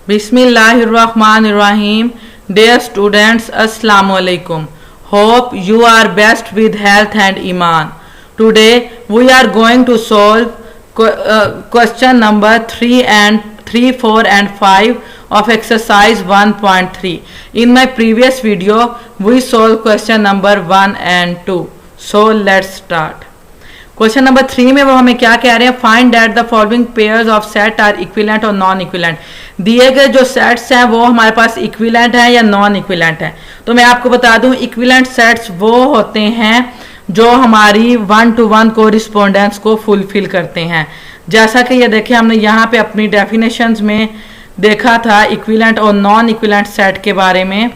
Bismillahirrahmanirrahim. Dear students, Assalamu alaikum. Hope you are best with health and iman. Today we are going to solve question number 3, 4 and 5 of exercise 1.3. In my previous video we solved question number 1 and 2. So let's start. Question number 3 में वो हमें क्या कह रहे हैं, find that the following pairs of set are equivalent और non equivalent. दिए गए जो सेट्स हैं वो हमारे पास इक्विवेलेंट है या नॉन इक्विवेलेंट है। तो मैं आपको बता दूं इक्विवेलेंट सेट्स वो होते हैं जो हमारी 1-to-1 कोरिस्पोंडेंस को फुलफिल करते हैं। जैसा कि ये देखिए हमने यहाँ पे अपनी डेफिनेशंस में देखा था इक्विवेलेंट और नॉन इक्विवेलेंट सेट के बारे में।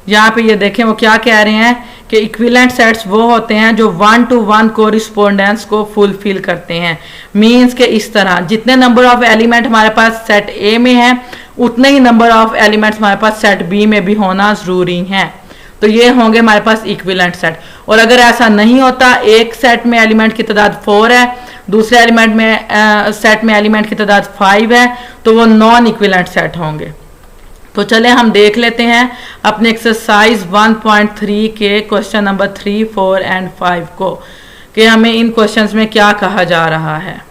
यहाँ पे ये देखें वो क्या कह रहे हैं कि इक्विवेलेंट सेट्स वो होते हैं जो 1-to-1 कोरिस्पोंडेंस को फुलफिल करते हैं। मींस के इस तरह जितने नंबर ऑफ एलिमेंट हमारे पास सेट ए में है उतने ही नंबर ऑफ एलिमेंट्स हमारे पास सेट बी में भी होना जरूरी है। तो ये होंगे हमारे पास इक्विवेलेंट सेट। और अगर ऐसा नहीं होता, एक सेट में एलिमेंट की तादाद 4 है, दूसरे एलिमेंट में सेट में एलिमेंट की तादाद 5 है, तो वो नॉन इक्विवेलेंट सेट होंगे। तो चले हम देख लेते हैं अपने एक्सरसाइज 1.3 के क्वेश्चन नंबर 3, 4 एंड 5 को कि हमें इन क्वेश्चंस में क्या कहा जा रहा है।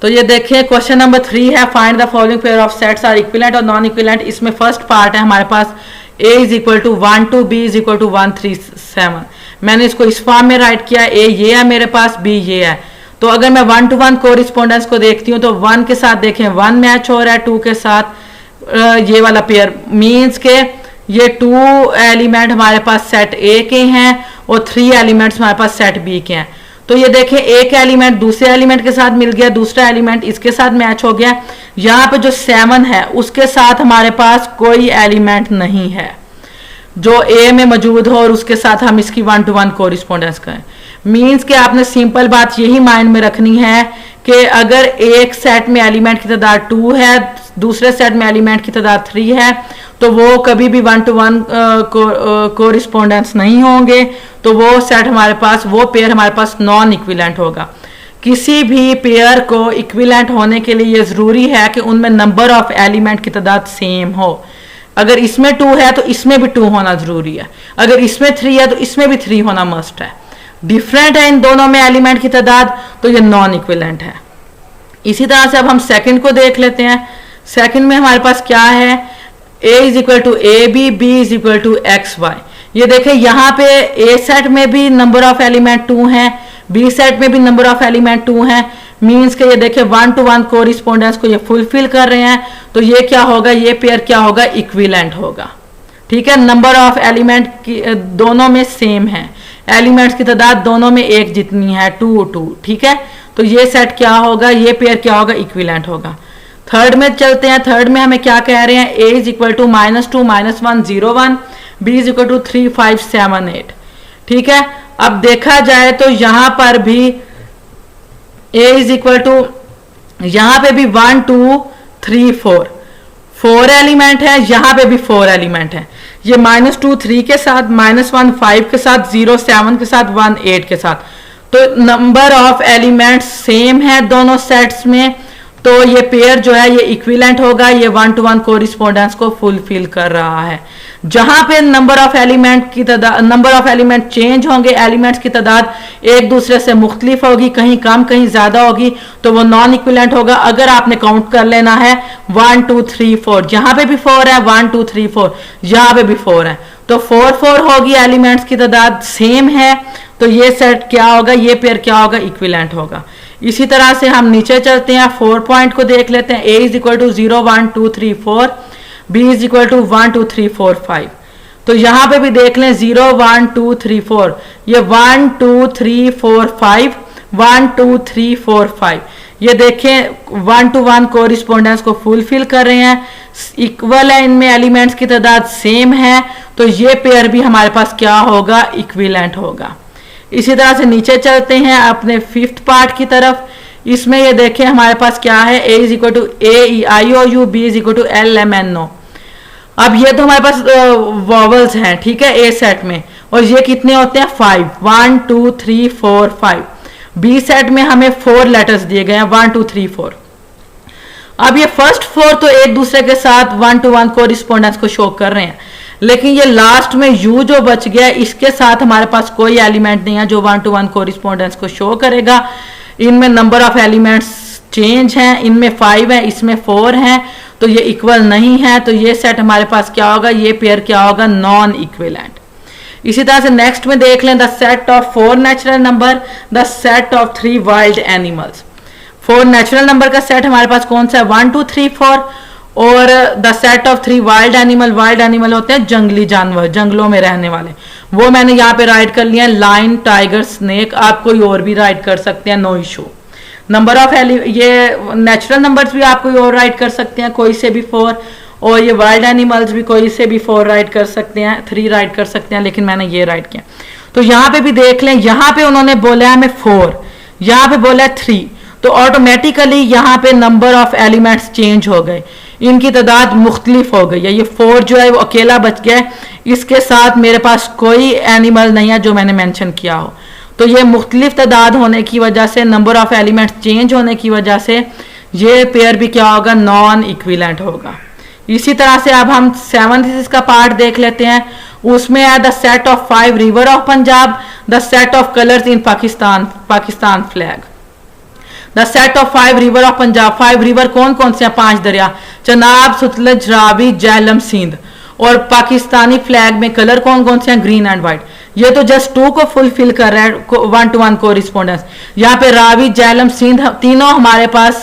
तो ये देखिए क्वेश्चन नंबर 3 है, find the following pair of sets are equivalent और नॉन इक्विवेलेंट। इसमें फर्स्ट पार्ट है हमारे पास a = 1 2, b = 1 3 7। मैंने इसको इस फॉर्म में राइट किया, a ये है मेरे पास, b ये है। तो अगर मैं 1-to-1 कोरिस्पोंडेंस को देखती हूँ तो 1 के साथ देखें 1 मैच हो रहा है, 2 के साथ ये वाला पेयर, मींस के ये 2 एलिमेंट हमारे पास सेट ए के हैं और 3 एलिमेंट्स हमारे पास सेट बी के हैं। तो ये देखें एक एलिमेंट दूसरे एलिमेंट के साथ मिल गया, दूसरा एलिमेंट इसके साथ मैच हो गया। यहाँ पे जो 7 है उसके साथ हमारे पास कोई एलिमेंट नहीं है जो ए में मौजूद हो और उसके साथ हम इसकी 1-to-1 कोरिस्पोंडेंस करें। मींस के आपने सिंपल बात यही माइंड में रखनी है कि अगर एक सेट में एलिमेंट की तादाद 2 है, दूसरे सेट में एलिमेंट की तादाद 3 है, तो वो कभी भी 1-to-1 कोरिस्पोंडेंस नहीं होंगे। तो वो सेट हमारे पास, वो पेयर हमारे पास नॉन इक्विवेलेंट होगा। किसी भी पेयर को इक्विवेलेंट होने के लिए ये जरूरी है कि उनमें नंबर ऑफ एलिमेंट की तादाद सेम हो। अगर इसमें 2 है तो इसमें भी 2 होना जरूरी है, अगर इसमें 3 है तो इसमें भी 3 होना मस्ट है। डिफरेंट है इन दोनों में एलिमेंट की तादाद, तो ये नॉन इक्विवेलेंट है। इसी तरह से अब हम सेकंड को देख लेते हैं। सेकंड में हमारे पास क्या है, a = ab, b = xy। ये देखें यहाँ पे a सेट में भी नंबर ऑफ एलिमेंट 2 हैं, b सेट में भी नंबर ऑफ एलिमेंट 2 हैं। मींस के ये देखें 1-to-1 कोरिस्पोंडेंस को ये फुलफिल कर रहे हैं। तो ये क्या होगा, ये पेयर क्या होगा, इक्विवेलेंट होगा। ठीक है, नंबर ऑफ एलिमेंट की दोनों में सेम है, एलिमेंट्स की तादाद दोनों में एक जितनी है, 2-2। ठीक है, तो ये सेट क्या होगा, ये पेयर क्या होगा, इक्विवेलेंट होगा। थर्ड में चलते हैं। थर्ड में हमें क्या कह रहे हैं, a = -2 -1 0 1, b = 3 5 7 8। ठीक है, अब देखा जाए तो यहां पर भी a = यहां पे भी 1 2 3 4 एलिमेंट है, यहां पे भी 4 एलिमेंट है। ये -2 3 के साथ, -1 5 के साथ, 0 7 के साथ, 1 8 के साथ। तो नंबर ऑफ एलिमेंट सेम है दोनों सेट्स में। तो ये पेयर जो है ये इक्विवेलेंट होगा, ये 1-to-1 कोरिस्पोंडेंस को फुलफिल कर रहा है। जहां पे नंबर ऑफ एलिमेंट चेंज होंगे, एलिमेंट्स की तादाद एक दूसरे से मुख्तलिफ होगी, कहीं कम कहीं ज्यादा होगी, तो वो नॉन इक्विवेलेंट होगा। अगर आपने काउंट कर लेना है 1 2 3 4, जहां पे भी 4 है 1 2 3 4, यहां पे भी 4 है, तो 4 होगी, एलिमेंट्स की तादाद सेम है। तो ये सेट क्या होगा, ये पेयर क्या होगा, इक्विवेलेंट होगा। इसी तरह से हम नीचे चलते हैं, 4 पॉइंट को देख लेते हैं। a = 0 1 2 3 4, b = 1 2 3 4 5। तो यहां पे भी देख लें 0 1 2 3 4, ये 1 2 3 4 5, 1 2 3 4 5। ये देखें 1-to-1 कोरिस्पोंडेंस को फुलफिल कर रहे हैं, इक्वल है, इनमें एलिमेंट्स की तादाद सेम है। तो ये पेयर भी हमारे पास क्या होगा, इक्विवेलेंट होगा। इसी तरह से नीचे चलते हैं अपने 5th पार्ट की तरफ। इसमें ये देखें हमारे पास क्या है, a = a e i o u, b = l m n o। अब ये तो हमारे पास वॉवल्स हैं, ठीक है, a सेट में, और ये कितने होते हैं, 5 1 2 3 4 5। बी सेट में हमें 4 लेटर्स दिए गए हैं, 1 2 3 4। अब ये फर्स्ट फोर तो एक दूसरे के साथ 1 to 1 कोरिस्पोंडेंस को शो कर रहे हैं, लेकिन ये लास्ट में यू जो बच गया इसके साथ हमारे पास कोई एलिमेंट नहीं है जो 1 to 1 कोरिस्पोंडेंस को शो करेगा। इनमें नंबर ऑफ एलिमेंट्स चेंज हैं, इनमें 5 है, इसमें 4 है, तो ये इक्वल नहीं है। तो ये सेट हमारे पास क्या होगा, ये पेयर क्या होगा, नॉन इक्विवेलेंट। इसी तरह से नेक्स्ट में देख लें, the set of 4 natural number, the set of 3 wild animals. 4 natural number का सेट हमारे पास कौन सा है, 1 2 3 4, और the set of 3 wild animal, wild animal होते हैं जंगली जानवर, जंगलों में रहने वाले, वो मैंने यहाँ पे राइट कर लिया, लाइन, टाइगर, स्नेक। आप कोई और भी राइट कर सकते हैं, नो इशू। नंबर ऑफ ये नेचुरल नंबर्स भी आप कोई और राइट कर सकते हैं, कोई से भी 4, और ये वाइल्ड एनिमल्स भी कोई से भी 4 राइट कर सकते हैं, 3 राइट कर सकते हैं, लेकिन मैंने ये राइट किया। तो यहाँ पे भी देख लें, यहाँ पे उन्होंने बोला है हमें 4, यहाँ पे बोला है 3, तो ऑटोमेटिकली यहाँ पे नंबर ऑफ एलिमेंट्स चेंज हो गए, इनकी तादाद मुख्तलिफ हो गई है। ये 4 जो है वो अकेला बच गया है, इसके साथ मेरे पास कोई एनिमल नहीं है जो मैंने मेंशन किया हो। तो ये मुख्तलिफ तादाद होने की वजह से, नंबर ऑफ एलिमेंट्स चेंज होने की वजह से ये पेयर भी क्या होगा, नॉन इक्विवेलेंट होगा। इसी तरह से अब हम 7th का पार्ट देख लेते हैं। उसमें है the set of 5 river of Punjab, the set of colours in Pakistan, Pakistan flag. The set of 5 river of Punjab, 5 river कौन कौन से हैं, 5 दरिया, चनाब, सतलज, रावी, झेलम, सिंध। और पाकिस्तानी फ्लैग में कलर कौन कौन से हैं, ग्रीन एंड व्हाइट। ये तो जस्ट 2 को फुलफिल कर रहा है, 1 to 1 कोरिस्पोंडेंस। यहाँ पे रावी, झेलम, सिंध तीनों हमारे पास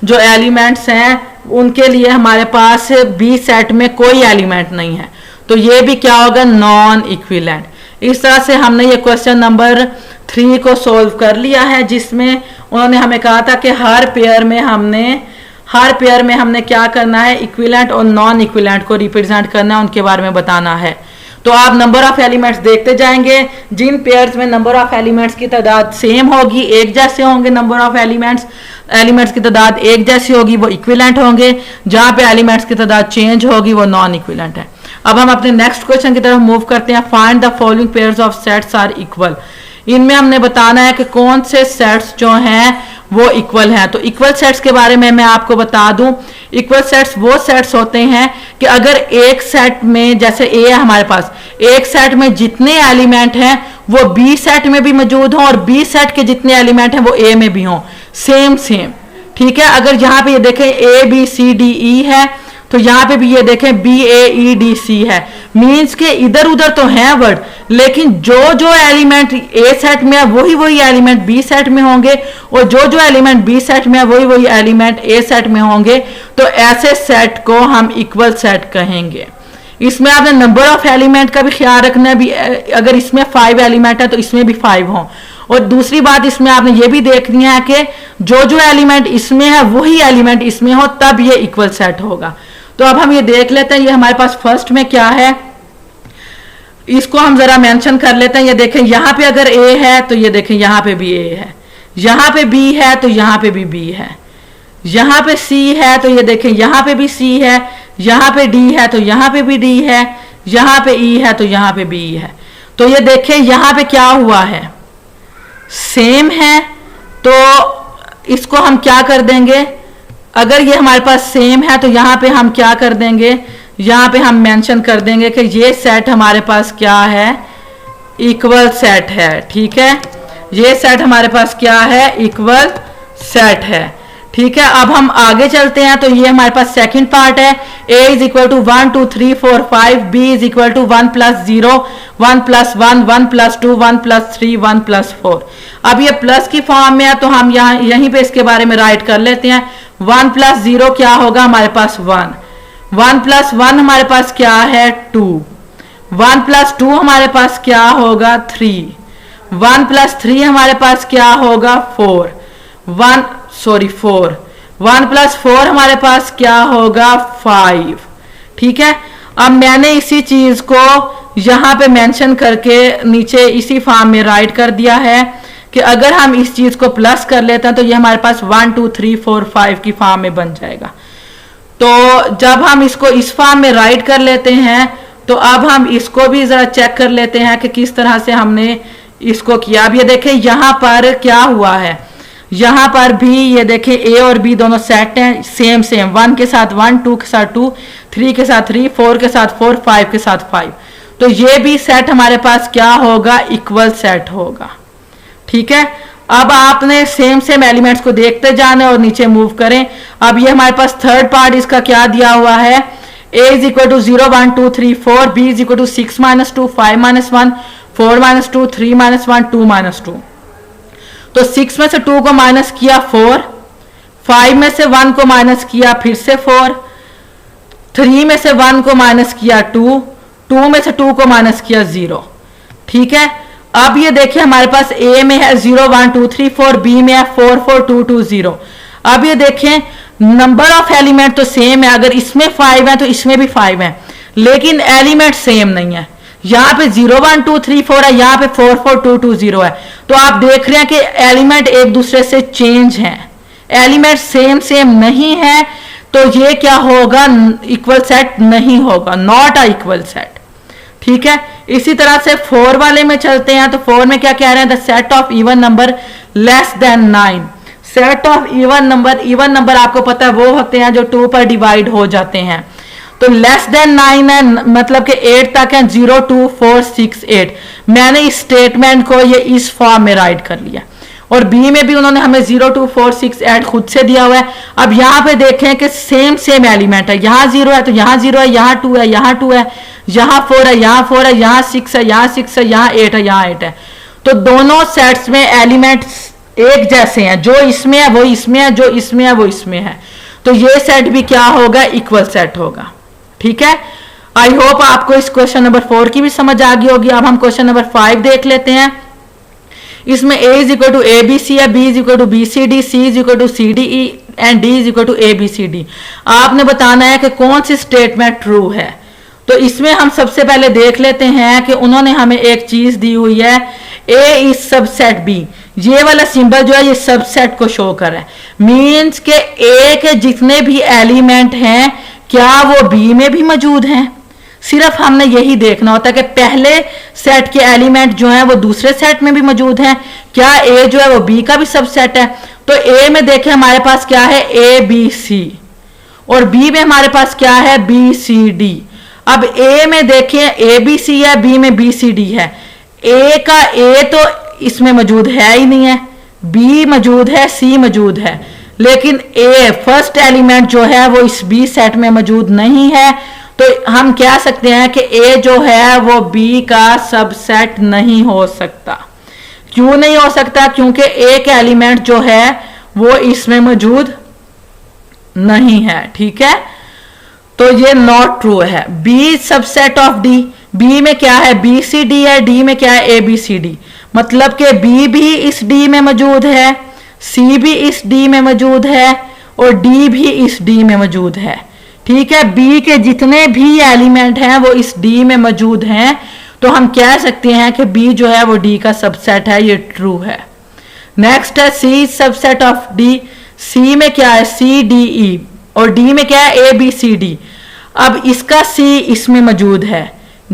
जो एलिमेंट्स हैं उनके लिए हमारे पास बी सेट में कोई एलिमेंट नहीं है, तो ये भी क्या होगा, नॉन इक्विवेलेंट। इस तरह से हमने ये क्वेश्चन नंबर 3 को सोल्व कर लिया है, जिसमें उन्होंने हमें कहा था कि हर पेयर में हमने क्या करना है, इक्विवेलेंट और नॉन इक्विवेलेंट को रिप्रेजेंट करना है, उनके बारे में बताना है। तो आप नंबर ऑफ एलिमेंट्स देखते जाएंगे, जिन पेयर्स में नंबर ऑफ एलिमेंट्स की तादाद सेम होगी, एक जैसे होंगे, नंबर ऑफ एलिमेंट्स की तादाद एक जैसी होगी, वो इक्विवेलेंट होंगे। जहां पे एलिमेंट्स की तादाद चेंज होगी वो नॉन इक्विवेलेंट है। अब हम अपने नेक्स्ट क्वेश्चन की तरफ मूव करते हैं। Find the following pairs of sets are equal. इनमें हमने बताना है कि कौन से सेट्स जो हैं वो इक्वल हैं। तो इक्वल सेट्स के बारे में मैं आपको बता दूं, इक्वल सेट्स वो सेट्स होते हैं कि अगर एक सेट में, जैसे ए है हमारे पास, एक सेट में जितने एलिमेंट हैं वो बी सेट में भी मौजूद हों और बी सेट के जितने एलिमेंट हैं वो ए में भी हों, सेम। ठीक है, अगर यहाँ पे ये देखें ए बी सी डी ई है, तो यहाँ पे भी ये देखें बी ए ई डी सी है, मीन्स के इधर उधर तो हैं वर्ड, लेकिन जो एलिमेंट ए सेट में है वही एलिमेंट बी सेट में होंगे, और जो एलिमेंट बी सेट में है वही एलिमेंट ए सेट में होंगे। तो ऐसे सेट को हम इक्वल सेट कहेंगे। इसमें आपने नंबर ऑफ एलिमेंट का भी ख्याल रखना है, भी अगर इसमें 5 एलिमेंट है तो इसमें भी 5 हों। और दूसरी बात इसमें आपने ये भी देखनी है कि जो एलिमेंट इसमें है वही एलिमेंट इसमें हो, तब ये इक्वल सेट होगा। तो अब हम ये देख लेते हैं, ये हमारे पास फर्स्ट में क्या है, इसको हम जरा मेंशन कर लेते हैं। ये देखें, यहाँ पे अगर ए है तो ये देखें यहाँ पे भी ए है, यहाँ पे बी है तो यहाँ पे भी बी है, यहाँ पे सी है तो ये देखें यहाँ पे भी सी है, यहाँ पे डी है तो यहाँ पे भी डी है, यहाँ पे ई है तो यहाँ पे बी है। तो ये देखें यहाँ पे क्या हुआ है, सेम है। तो इसको हम क्या कर देंगे, अगर ये हमारे पास सेम है तो यहाँ पे हम क्या कर देंगे, यहाँ पे हम मेंशन कर देंगे कि ये सेट हमारे पास क्या है, इक्वल सेट है। ठीक है, ये सेट हमारे पास क्या है, इक्वल सेट है। ठीक है, अब हम आगे चलते हैं। तो ये हमारे पास सेकंड पार्ट है, a is equal to 1 2 3 4 5, b is equal to 1 + 0 1 + 1 1 + 2 1 + 3 1 + 4। अब ये प्लस की फॉर्म में है तो हम यहीं पे इसके बारे में राइट कर लेते हैं। 1 + 0 क्या होगा, हमारे पास 1, 1 + 1 हमारे पास क्या है 2, 1 + 2 हमारे पास क्या होगा 3, 1 + 3 हमारे पास क्या होगा 4, 1 + 4 हमारे पास क्या होगा 5। ठीक है, अब मैंने इसी चीज को यहां पे मेंशन करके नीचे इसी फॉर्म में राइट कर दिया है कि अगर हम इस चीज को प्लस कर लेते हैं तो ये हमारे पास 1 2 3 4 5 की फॉर्म में बन जाएगा। तो जब हम इसको इस फॉर्म में राइट कर लेते हैं तो अब हम इसको भी जरा चेक कर लेते हैं कि किस तरह से हमने इसको किया। अब ये देखें यहाँ पर क्या हुआ है, यहाँ पर भी ये देखें ए और बी दोनों सेट हैं, सेम सेम, 1 के साथ 1, 2 के साथ 2, 3 के साथ 3, 4 के साथ 4, 5 के साथ 5। तो ये भी सेट हमारे पास क्या होगा, इक्वल सेट होगा। ठीक है, अब आपने सेम सेम एलिमेंट्स को देखते जाने और नीचे मूव करें। अब ये हमारे पास थर्ड पार्ट इसका क्या दिया हुआ है, a is equal to 0 1 2 3 4, b is equal to 6 -2 5 -1 4 -2 3 -1 2 -2। तो 6 में से 2 को माइनस किया 4, 5 में से 1 को माइनस किया फिर से 4, 3 में से 1 को माइनस किया 2, 2 में से 2 को माइनस किया 0। ठीक है, अब ये देखिए हमारे पास a में है 0 1 2 3 4, b में है 4 4 2 2 0। अब ये देखें नंबर ऑफ एलिमेंट तो सेम है, अगर इसमें 5 है तो इसमें भी 5 है, लेकिन एलिमेंट सेम नहीं है। यहाँ पे 0 1 2 3 4 है, यहाँ पे 4 4 2 2 0 है। तो आप देख रहे हैं कि एलिमेंट एक दूसरे से चेंज हैं, एलिमेंट सेम सेम नहीं है, तो ये क्या होगा, इक्वल सेट नहीं होगा, नॉट अ इक्वल सेट। ठीक है, इसी तरह से 4 वाले में चलते हैं। तो 4 में क्या कह रहे हैं, the set of even number less than 9। Set of even number आपको पता है वो होते हैं जो 2 पर डिवाइड हो जाते हैं। तो लेस देन 9 है, मतलब कि 8 तक है, 0 2 4 6 8। मैंने इस स्टेटमेंट को ये इस फॉर्म में राइट कर लिया, और बी में भी उन्होंने हमें 0 2 4 6 8 खुद से दिया हुआ है। अब यहाँ पे देखें कि सेम सेम एलिमेंट है, यहाँ 0 है तो यहाँ 0 है, यहाँ 2 है, यहाँ 2 है, यहाँ 4 है, यहाँ 4 है, यहाँ 6 है, यहाँ 6 है, यहाँ 8 है, यहाँ 8 है। तो दोनों सेट्स में एलिमेंट्स एक जैसे हैं, जो इसमें है वो इसमें है, जो इसमें है वो इसमें है। तो ये सेट भी क्या होगा, इक्वल सेट होगा। ठीक है, आई होप आपको इस क्वेश्चन नंबर 4 की भी समझ आ गई होगी। अब हम क्वेश्चन नंबर 5 देख लेते हैं। इसमें a is equal to A B C है, b is equal to B C D, c is equal to C D E and d is equal to A B C D. आपने बताना है कि कौन सी स्टेटमेंट ट्रू है। तो इसमें हम सबसे पहले देख लेते हैं कि उन्होंने हमें एक चीज दी हुई है, a इज सबसेट b। ये वाला सिंबल जो है ये सबसेट को शो कर रहा है, मीन्स के a के जितने भी एलिमेंट हैं क्या वो b में भी मौजूद हैं। सिर्फ हमने यही देखना होता है कि पहले सेट के एलिमेंट जो हैं वो दूसरे सेट में भी मौजूद हैं, क्या a जो है वो b का भी सबसेट है। तो a में देखें हमारे पास क्या है, a b c, और b में हमारे पास क्या है, b c d। अब a में देखें a b c है, b में b c d है। a का a तो इसमें मौजूद है ही नहीं है, b मौजूद है, c मौजूद है, लेकिन a फर्स्ट एलिमेंट जो है वो इस b सेट में मौजूद नहीं है। तो हम कह सकते हैं कि a जो है वो b का सबसेट नहीं हो सकता। क्यों नहीं हो सकता, क्योंकि एक एलिमेंट जो है वो इसमें मौजूद नहीं है। ठीक है, तो ये नॉट ट्रू है। b subset of d, b में क्या है, b c d है, d में क्या है, a b c d, मतलब कि b भी इस d में मौजूद है, c भी इस d में मौजूद है, और d भी इस d में मौजूद है। ठीक है, b के जितने भी एलिमेंट हैं वो इस d में मौजूद हैं, तो हम कह सकते हैं कि b जो है वो d का सबसेट है, ये ट्रू है। नेक्स्ट है c subset of d। c में क्या है, c d e, और d में क्या है, a b c d। अब इसका c इसमें मौजूद है,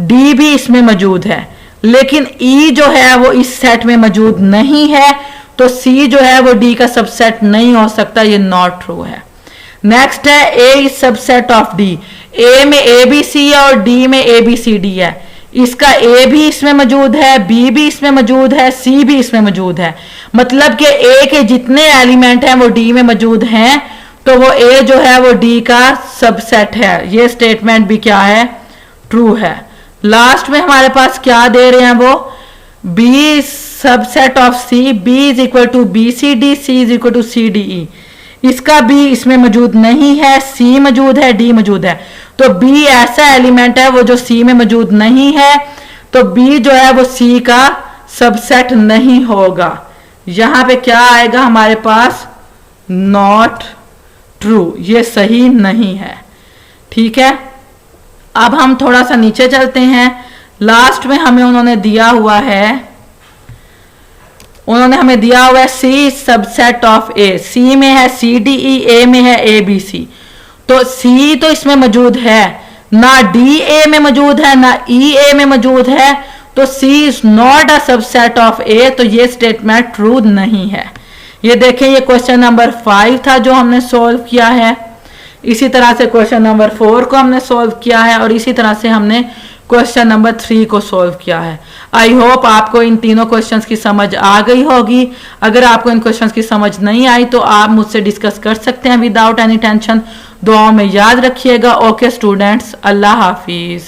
d भी इसमें मौजूद है, लेकिन e जो है वो इस सेट में मौजूद नहीं है, तो c जो है वो d का सबसेट नहीं हो सकता, ये नॉट ट्रू है। नेक्स्ट है a is subset of d। a में a b c है और d में a b c d है, इसका a भी इसमें मौजूद है, b भी इसमें मौजूद है, c भी इसमें मौजूद है, मतलब कि a के जितने एलिमेंट हैं वो d में मौजूद हैं, तो वो a जो है वो d का सबसेट है। ये स्टेटमेंट भी क्या है, ट्रू है। लास्ट में हमारे पास क्या दे रहे हैं वो, b subset of c, b is equal to B C D, c is equal to C D E. इसका b इसमें मौजूद नहीं है, c मौजूद है, d मौजूद है, तो b ऐसा एलिमेंट है वो जो c में मौजूद नहीं है, तो b जो है वो c का सबसेट नहीं होगा। यहां पे क्या आएगा हमारे पास, नॉट ट्रू, ये सही नहीं है। ठीक है, अब हम थोड़ा सा नीचे चलते हैं। लास्ट में हमें उन्होंने दिया हुआ है c subset of a। c में है c d e, a में है a b c। तो c तो इसमें मौजूद है, ना d a में मौजूद है, ना e a में मौजूद है, तो c is not a subset of a। तो ये स्टेटमेंट ट्रू नहीं है। ये देखें, ये क्वेश्चन नंबर 5 था जो हमने सॉल्व किया है। इसी तरह से क्वेश्चन नंबर 4 को हमने सॉल्व किया है और इसी तरह से हमने क्वेश्चन नंबर 3 को सॉल्व किया है। आई होप आपको इन तीनों क्वेश्चंस की समझ आ गई होगी। अगर आपको इन क्वेश्चंस की समझ नहीं आई तो आप मुझसे डिस्कस कर सकते हैं विदाउट एनी टेंशन। दुआओं में याद रखिएगा। ओके स्टूडेंट्स, अल्लाह हाफिज।